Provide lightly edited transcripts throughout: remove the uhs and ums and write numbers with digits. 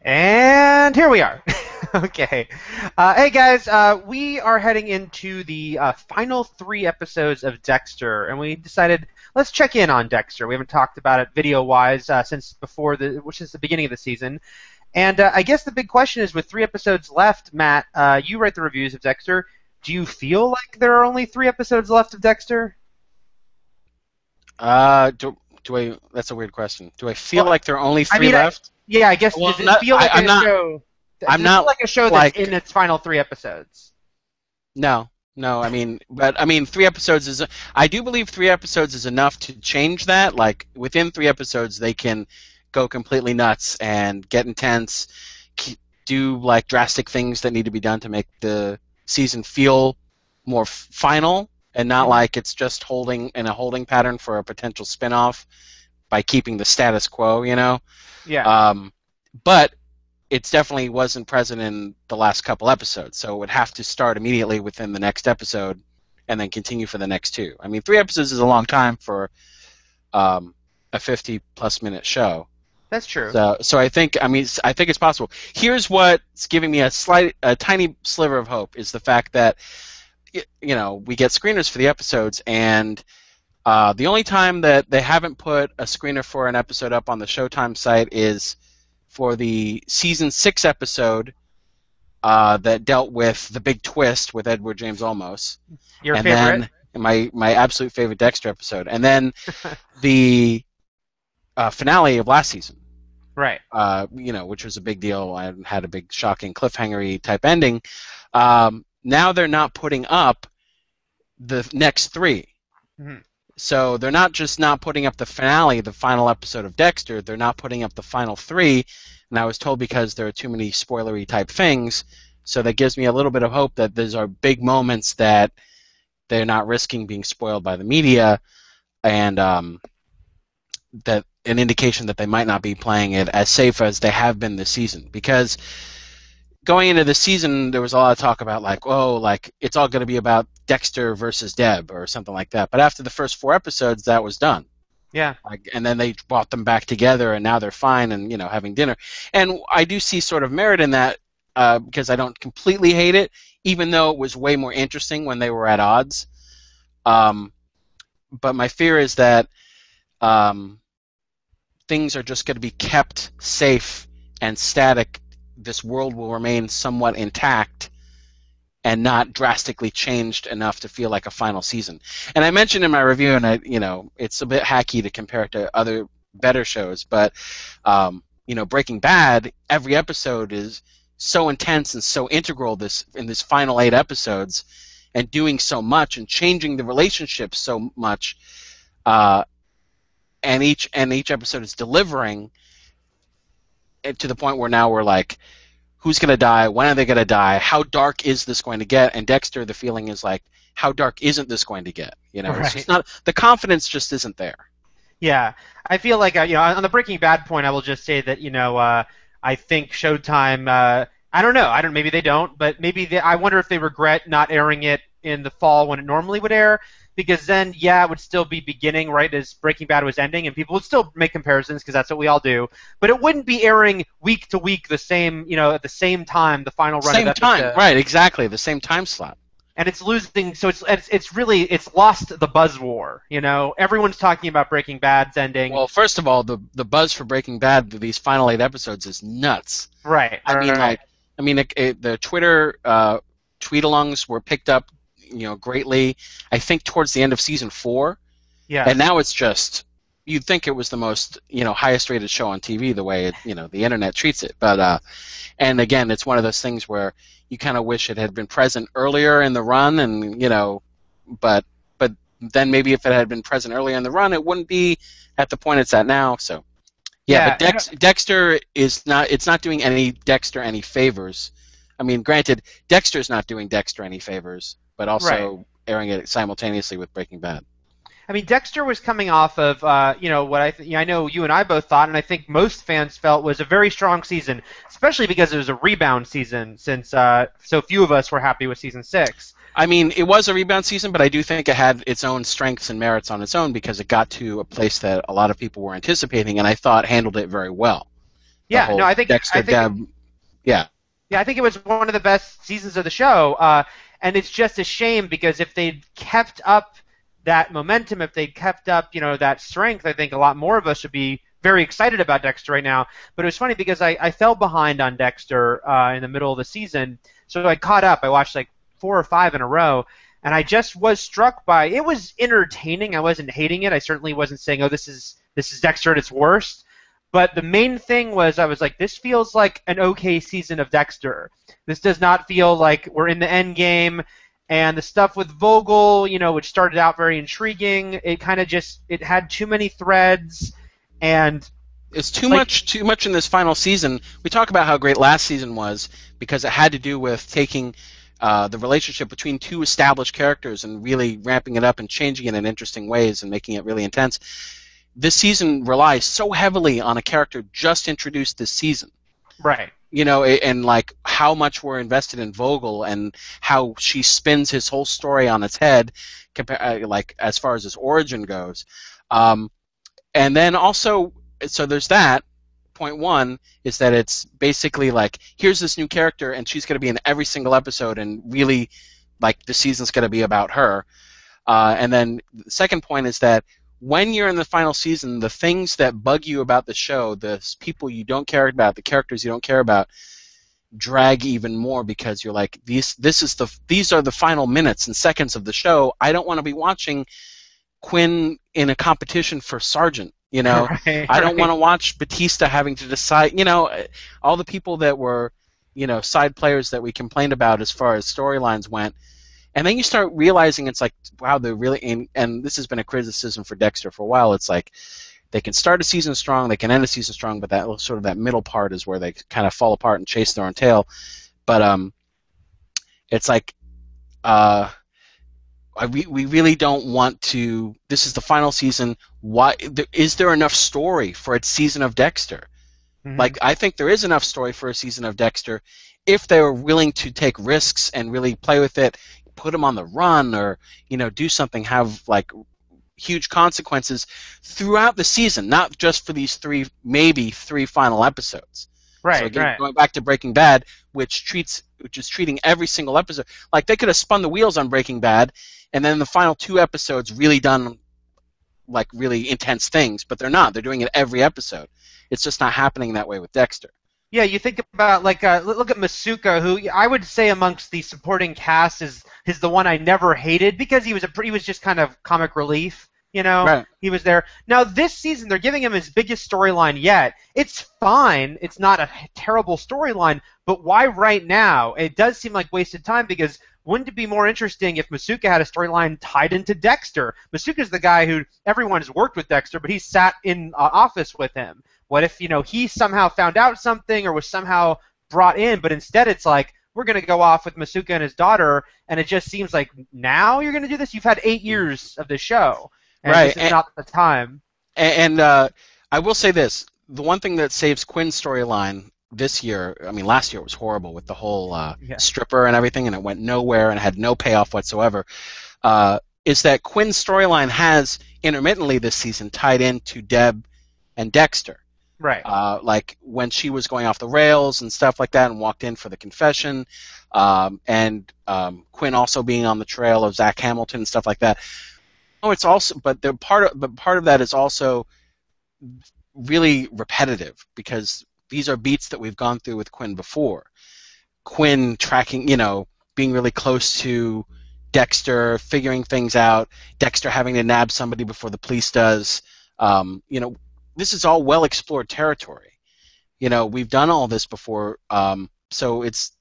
And here we are. Okay. Hey guys, we are heading into the final 3 episodes of Dexter, and we decided let's check in on Dexter. We haven't talked about it video-wise since which is the beginning of the season. And I guess the big question is, with 3 episodes left, Matt, you write the reviews of Dexter. Do you feel like there are only 3 episodes left of Dexter? Do I? That's a weird question. Do I feel like there are only three left? Yeah, I guess. Well, does it feel like a show? I'm not feel like a show that's in its final 3 episodes. No. I mean, 3 episodes is. I do believe 3 episodes is enough to change that. Like within 3 episodes, they can go completely nuts and get intense, do like drastic things that need to be done to make the season feel more final, and not like it's just holding in a holding pattern for a potential spin-off by keeping the status quo, you know? Yeah. But it definitely wasn't present in the last couple episodes, so it would have to start immediately within the next episode and then continue for the next 2. I mean, 3 episodes is a long time for a 50-plus minute show. That's true. So I think it's possible. Here's what's giving me a tiny sliver of hope is the fact that we get screeners for the episodes, and the only time that they haven't put a screener for an episode up on the Showtime site is for the season 6 episode that dealt with the big twist with Edward James Olmos. Your favorite? Then my absolute favorite Dexter episode, and then the finale of last season. Right. Which was a big deal. I had a big shocking cliffhanger-y type ending. Now they're not putting up the next 3. Mm-hmm. So they're not just not putting up the finale, the final episode of Dexter, they're not putting up the final 3, and I was told because there are too many spoilery type things, so that gives me a little bit of hope that these are big moments that they're not risking being spoiled by the media, and that an indication that they might not be playing it as safe as they have been this season. Because going into the season, there was a lot of talk about it's all going to be about Dexter versus Deb or something like that. But after the first 4 episodes, that was done. Yeah. And then they brought them back together, and now they're fine and having dinner. And I do see sort of merit in that because I don't completely hate it, even though it was way more interesting when they were at odds. But my fear is that things are just going to be kept safe and static. This world will remain somewhat intact and not drastically changed enough to feel like a final season. And I mentioned in my review, and it's a bit hacky to compare it to other better shows, but Breaking Bad, every episode is so intense and so integral in this final 8 episodes, and doing so much and changing the relationships so much, and each episode is delivering to the point where now we're like, who's going to die? When are they going to die? How dark is this going to get? And Dexter, the feeling is like, how dark isn't this going to get? Right. It's just not, the confidence just isn't there. Yeah, I feel like on the Breaking Bad point, I will just say that I think Showtime. I don't know. Maybe they don't, but maybe I wonder if they regret not airing it in the fall when it normally would air. Because then, it would still be beginning right as Breaking Bad was ending, and people would still make comparisons because that's what we all do. But it wouldn't be airing week to week the same, at the same time, the final run of episode. Same time, right? Exactly, the same time slot. And it's losing, so it's lost the buzz war. Everyone's talking about Breaking Bad's ending. Well, first of all, the buzz for Breaking Bad, these final 8 episodes, is nuts. Right. The Twitter tweet-alongs were picked up greatly, I think, towards the end of season 4. Yeah. And now it's just, you'd think it was the most, highest rated show on TV, the way the internet treats it. But and again, it's one of those things where you kind of wish it had been present earlier in the run, and but then maybe if it had been present earlier in the run, it wouldn't be at the point it's at now. So but Dexter is not. It's not doing Dexter any favors. I mean, granted, Dexter's not doing Dexter any favors, but also airing it simultaneously with Breaking Bad. I mean, Dexter was coming off of, what I know you and I both thought, and I think most fans felt was a very strong season, especially because it was a rebound season, since so few of us were happy with season 6. I mean, it was a rebound season, but I do think it had its own strengths and merits on its own because it got to a place that a lot of people were anticipating, and I thought handled it very well. The Yeah, no, whole I Dexter think Deb. Yeah. Yeah, I think it was one of the best seasons of the show, and it's just a shame because if they'd kept up that momentum, if they'd kept up, that strength, I think a lot more of us would be very excited about Dexter right now. But it was funny because I fell behind on Dexter in the middle of the season, so I caught up. I watched like 4 or 5 in a row, and I just was struck by it was entertaining. I wasn't hating it. I certainly wasn't saying, oh, this is Dexter at its worst. But the main thing was I was like, this feels like an okay season of Dexter. This does not feel like we're in the end game. And the stuff with Vogel, which started out very intriguing, it kind of it had too many threads, and It's too like, much in this final season. We talk about how great last season was because it had to do with taking the relationship between two established characters and really ramping it up and changing it in interesting ways and making it really intense. This season relies so heavily on a character just introduced this season. right. And like how much we're invested in Vogel and how she spins his whole story on its head, like as far as his origin goes. And then also, so there's that. Point one is that it's basically like, here's this new character, and she's going to be in every single episode, and really, like, the season's going to be about her. And then the second point is that when you're in the final season, the things that bug you about the show, the people you don't care about, the characters you don't care about, drag even more because you're like, these are the final minutes and seconds of the show. I don't want to be watching Quinn in a competition for Sergeant. Right, I don't want to watch Batista having to decide. All the people that were, side players that we complained about as far as storylines went. And then you start realizing it's like, wow, they're really, and this has been a criticism for Dexter for a while. It's like they can start a season strong, they can end a season strong, but that middle part is where they kind of fall apart and chase their own tail. But it's like we really don't want to. This is the final season. Why is there enough story for a season of Dexter? Mm-hmm. Like, I think there is enough story for a season of Dexter if they were willing to take risks and really play with it, put him on the run, or do something, have like huge consequences throughout the season, not just for these maybe three final episodes. Right, so again, right. going back to Breaking Bad, which is treating every single episode like they could have spun the wheels on Breaking Bad, and then the final 2 episodes really done like really intense things, but they're not. They're doing it every episode. It's just not happening that way with Dexter. Yeah, you think about look at Masuka, who I would say amongst the supporting cast is the one I never hated because he was just kind of comic relief. Right. He was there. Now this season they're giving him his biggest storyline yet. It's fine. It's not a terrible storyline, but why right now? It does seem like wasted time because wouldn't it be more interesting if Masuka had a storyline tied into Dexter? Masuka's the guy who everyone's worked with Dexter, but he sat in office with him. What if, he somehow found out something or was somehow brought in, but instead it's like, we're going to go off with Masuka and his daughter, and it just seems like now you're going to do this? You've had 8 years of this show, and right. This is not the time. And I will say this. The one thing that saves Quinn's storyline this year, I mean, last year was horrible with the whole stripper and everything, and it went nowhere and had no payoff whatsoever, is that Quinn's storyline has intermittently this season tied into Deb and Dexter. Right. Like when she was going off the rails and stuff like that and walked in for the confession, and Quinn also being on the trail of Zach Hamilton and stuff like that. Oh, it's also, but part of that is also really repetitive because these are beats that we've gone through with Quinn before. Quinn tracking, being really close to Dexter, figuring things out, Dexter having to nab somebody before the police does. This is all well-explored territory. We've done all this before, so it's,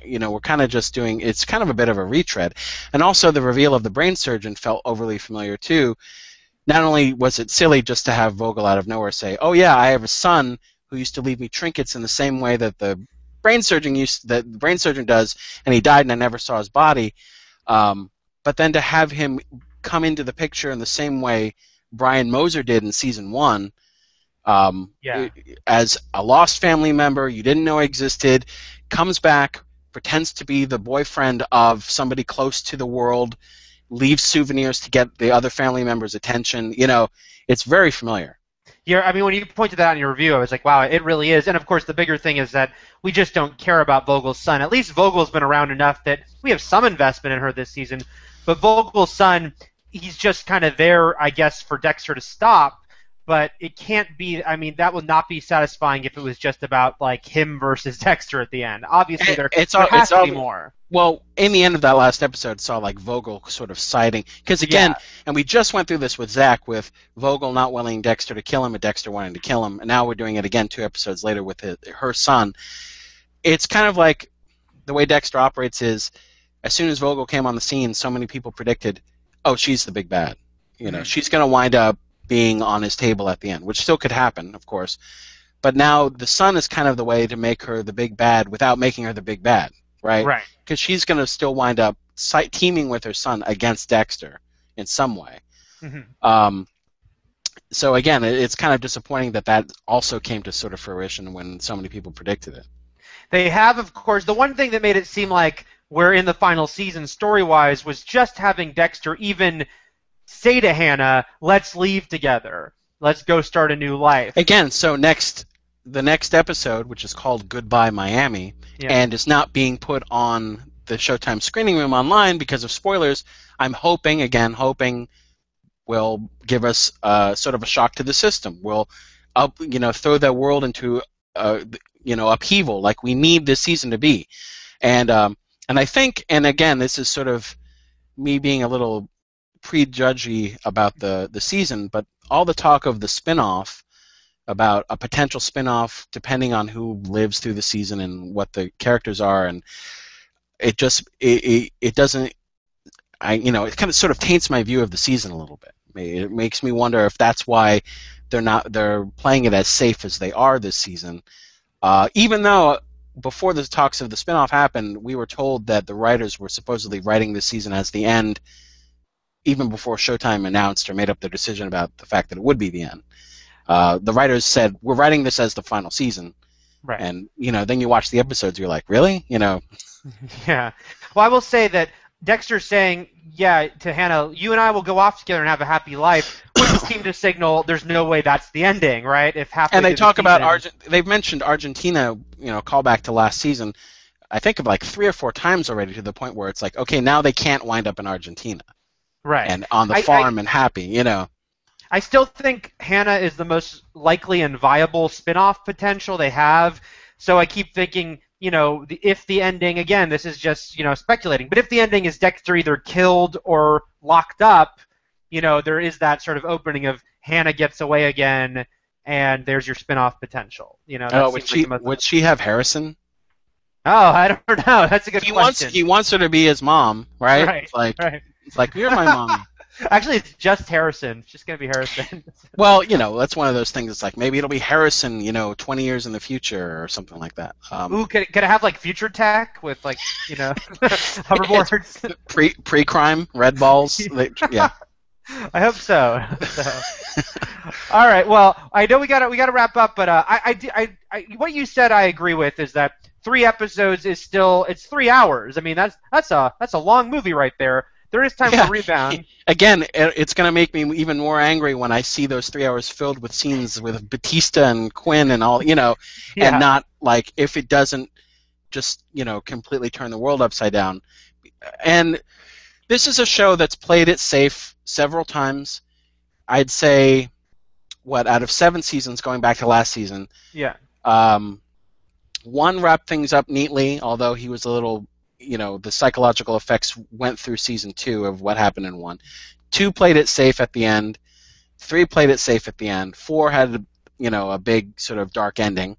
we're kind of just doing, it's kind of a bit of a retread. And also the reveal of the brain surgeon felt overly familiar too. Not only was it silly just to have Vogel out of nowhere say, oh yeah, I have a son who used to leave me trinkets in the same way that the brain surgeon does, and he died and I never saw his body. But then to have him come into the picture in the same way Brian Moser did in season 1, as a lost family member you didn't know existed, comes back, pretends to be the boyfriend of somebody close to the world, leaves souvenirs to get the other family members' attention. It's very familiar. I mean, when you pointed that out in your review, I was like, wow, it really is. And of course, the bigger thing is that we just don't care about Vogel's son. At least Vogel's been around enough that we have some investment in her this season. But Vogel's son, he's just kind of there, I guess, for Dexter to stop. But it can't be. I mean, that would not be satisfying if it was just about like him versus Dexter at the end. Obviously, there has to be more. Well, in the end of that last episode, saw like Vogel sort of siding because again, Yeah. and we just went through this with Zach with Vogel not wanting Dexter to kill him, and Dexter wanting to kill him, and now we're doing it again 2 episodes later with her son. It's kind of like the way Dexter operates is, as soon as Vogel came on the scene, so many people predicted, oh, she's the big bad. You know, she's going to wind up being on his table at the end, which still could happen, of course. But now the son is kind of the way to make her the big bad without making her the big bad, right? Right. Because she's going to still wind up teaming with her son against Dexter in some way. Mm-hmm. So again, it's kind of disappointing that also came to sort of fruition when so many people predicted it. They have, of course, the one thing that made it seem like we're in the final season story-wise was just having Dexter even say to Hannah, let's leave together. Let's go start a new life. Again, so the next episode, which is called Goodbye Miami, and is not being put on the Showtime screening room online because of spoilers, I'm hoping will give us sort of a shock to the system. Will throw that world into upheaval like we need this season to be. And I think, and again, this is sort of me being a little prejudgy about the season, but all the talk of the spin-off, about a potential spin-off depending on who lives through the season and what the characters are, and it just it doesn't, it kind of sort of taints my view of the season a little bit. It makes me wonder if that's why they're playing it as safe as they are this season, even though before the talks of the spin-off happened, we were told that the writers were supposedly writing this season as the end, even before Showtime announced or made up their decision about the fact that it would be the end. The writers said, we're writing this as the final season. Right. And, then you watch the episodes, you're like, really? Yeah. Well, I will say that Dexter's saying, to Hannah, you and I will go off together and have a happy life, would seem to signal there's no way that's the ending, right? If halfway and they talk about they've mentioned Argentina, call back to last season, I think of like 3 or 4 times already, to the point where it's like, okay, now they can't wind up in Argentina. Right. And on the farm and happy, I still think Hannah is the most likely and viable spin-off potential they have. So I keep thinking, if the ending, again, this is just, speculating, but if the ending is Dexter either killed or locked up, there is that sort of opening of Hannah gets away again, and there's your spin-off potential. Would she have Harrison? Oh, I don't know. That's a good question. He wants her to be his mom, right? Right. It's like, you're my mom. Actually, it's just Harrison. It's just going to be Harrison. Well, that's one of those things. It's like, maybe it'll be Harrison, 20 years in the future or something like that. Could it have, like, future tech with, like, hoverboards? Pre-crime, red balls. Yeah. I hope so. All right. Well, I know we got to wrap up, but what you said I agree with is that 3 episodes is still, it's 3 hours. I mean, that's a long movie right there. There is time for rebound. Again, it's going to make me even more angry when I see those 3 hours filled with scenes with Batista and Quinn and all, and not like if it doesn't just, completely turn the world upside down. And this is a show that's played it safe several times. I'd say, out of 7 seasons going back to last season, 1 wrapped things up neatly, although he was a little, the psychological effects went through season 2 of what happened in 1. 2 played it safe at the end. 3 played it safe at the end. 4 had, a big sort of dark ending.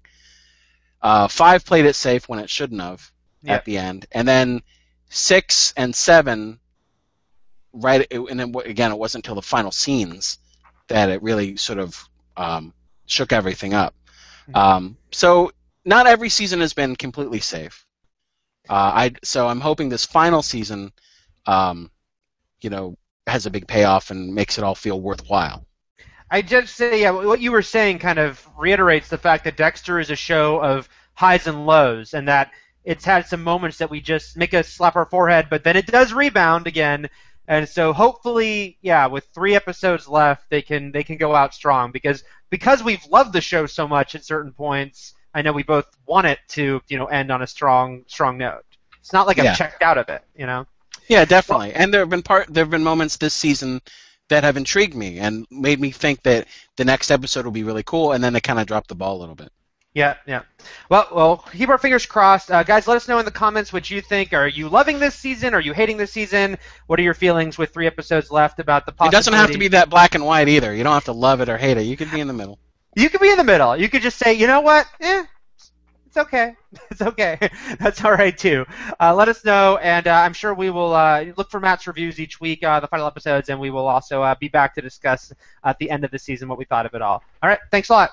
5 played it safe when it shouldn't have at the end. And then 6 and 7, and then again, it wasn't until the final scenes that it really sort of shook everything up. So not every season has been completely safe. So I'm hoping this final season, has a big payoff and makes it all feel worthwhile. I just say, what you were saying kind of reiterates the fact that Dexter is a show of highs and lows, and that it's had some moments that we just make us slap our forehead, but then it does rebound again. And so hopefully, yeah, with 3 episodes left, they can go out strong because we've loved the show so much at certain points. I know we both want it to end on a strong note. It's not like I've Yeah. checked out of it, you know. Yeah, Well, definitely. And there have been moments this season that have intrigued me and made me think that the next episode will be really cool, and then they kind of dropped the ball a little bit. yeah, yeah. Well, keep our fingers crossed. Guys, let us know in the comments what you think. Are you loving this season? Are you hating this season? What are your feelings with 3 episodes left about the It doesn't have to possibility? be that black and white either. You don't have to love it or hate it. You could be in the middle. You could be in the middle. You could just say, you know what? It's okay. It's okay. That's all right too. Let us know, and I'm sure we will look for Matt's reviews each week, the final episodes, and we will also be back to discuss at the end of the season what we thought of it all. All right. Thanks a lot.